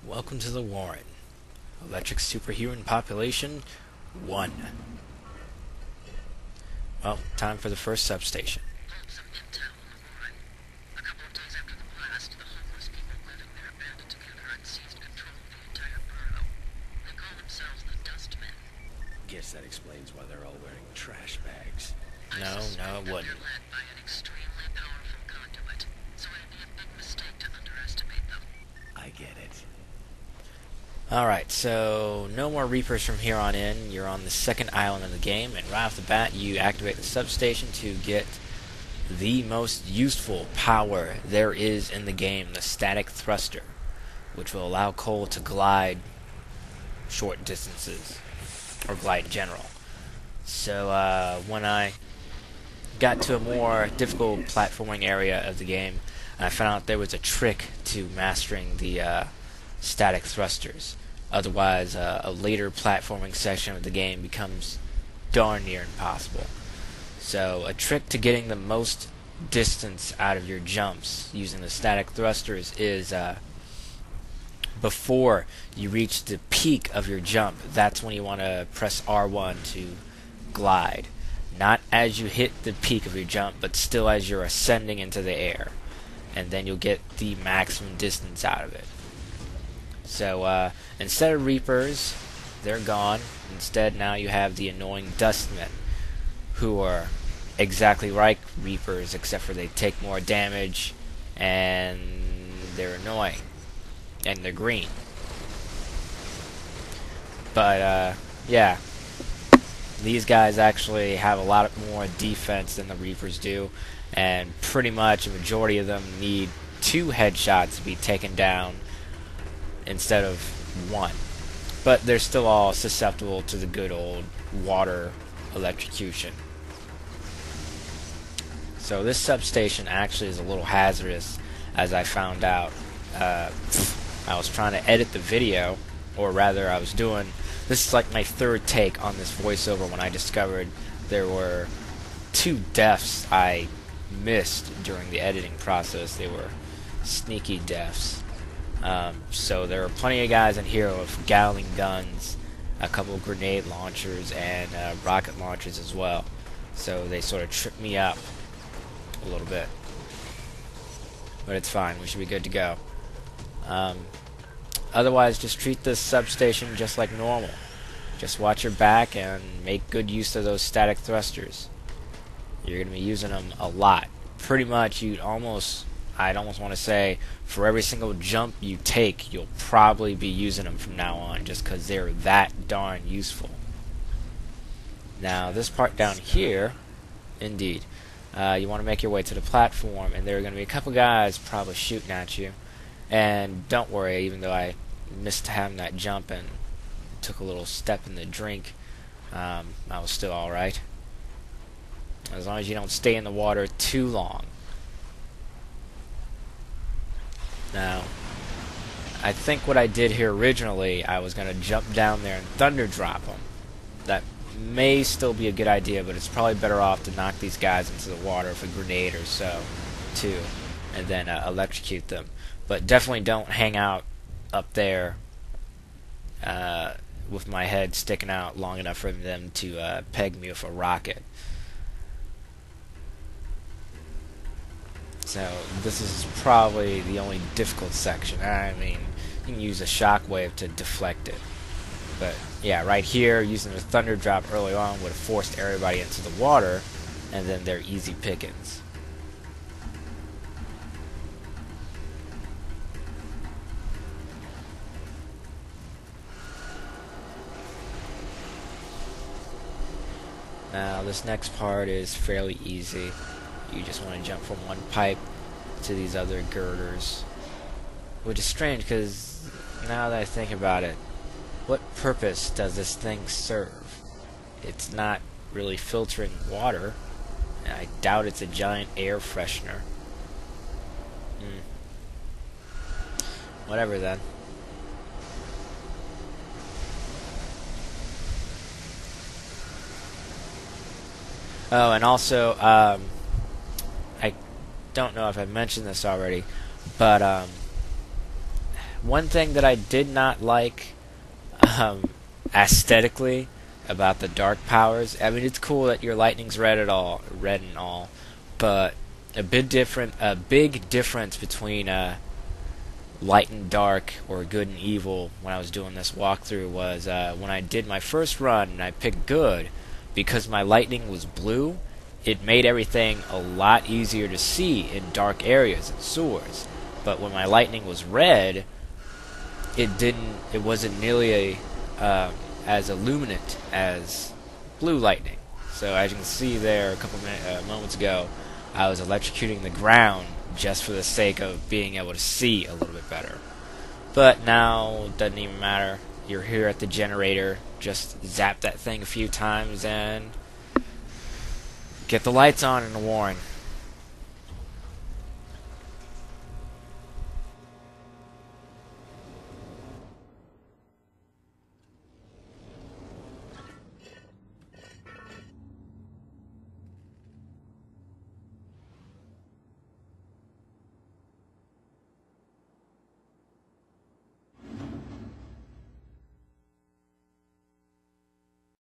Welcome to the Warren. Electric superhuman population 1. Well, time for the first substation. Some intel on the Warren. A couple of days after the blast, the homeless people living there banded together and seized control of the entire borough. They call themselves the Dustmen. Guess that explains why they're all wearing trash bags. No, it They're wouldn't. led by an extremely powerful conduit, so it'd be a big mistake to underestimate them. I get it. Alright, so no more Reapers from here on in. You're on the second island of the game, and right off the bat you activate the substation to get the most useful power there is in the game, the static thruster, which will allow Cole to glide short distances, or glide in general. So when I got to a more difficult platforming area of the game, I found out there was a trick to mastering the static thrusters. Otherwise, a later platforming section of the game becomes darn near impossible. So, a trick to getting the most distance out of your jumps using the static thrusters is before you reach the peak of your jump, that's when you want to press R1 to glide. Not as you hit the peak of your jump, but still as you're ascending into the air. And then you'll get the maximum distance out of it. So instead of Reapers, they're gone. Instead, now you have the annoying Dustmen, who are exactly like Reapers, except for they take more damage, and they're annoying, and they're green. But yeah, these guys actually have a lot more defense than the Reapers do, and pretty much a majority of them need 2 headshots to be taken down instead of 1. But they're still all susceptible to the good old water electrocution. So this substation actually is a little hazardous, as I found out. I was trying to edit the video, or rather I was doing, this is like my third take on this voiceover when I discovered there were 2 deaths I missed during the editing process. They were sneaky deaths. So there are plenty of guys in here with Gatling guns, a couple of grenade launchers, and rocket launchers as well. So they sort of tripped me up a little bit. But it's fine, we should be good to go. Otherwise, just treat this substation just like normal. Just watch your back and make good use of those static thrusters. You're going to be using them a lot. Pretty much, I'd almost want to say, for every single jump you take, you'll probably be using them from now on, just because they're that darn useful. Now, this part down here, indeed, you want to make your way to the platform, and there are going to be a couple guys probably shooting at you. And don't worry, even though I missed having that jump and took a little step in the drink, I was still alright. As long as you don't stay in the water too long. Now, I think what I did here originally, I was going to jump down there and thunder drop them. That may still be a good idea, but it's probably better off to knock these guys into the water with a grenade or so, too, and then electrocute them. But definitely don't hang out up there with my head sticking out long enough for them to peg me with a rocket. So this is probably the only difficult section. I mean, you can use a shockwave to deflect it. But yeah, right here, using the thunder drop early on would have forced everybody into the water, and then they're easy pickings. Now this next part is fairly easy. You just want to jump from one pipe to these other girders. Which is strange, because now that I think about it, what purpose does this thing serve? It's not really filtering water. I doubt it's a giant air freshener. Whatever then. Oh, and also, I don't know if I've mentioned this already, but One thing that I did not like aesthetically about the dark powers. I mean, it's cool that your lightning's red and all, but a big difference between light and dark or good and evil when I was doing this walkthrough was when I did my first run and I picked good because my lightning was blue. It made everything a lot easier to see in dark areas and sewers. But when my lightning was red, it wasn't nearly as illuminant as blue lightning. So as you can see there a couple moments ago, I was electrocuting the ground just for the sake of being able to see a little bit better. But now it doesn't even matter. You're here at the generator, just zap that thing a few times and get the lights on in the Warren.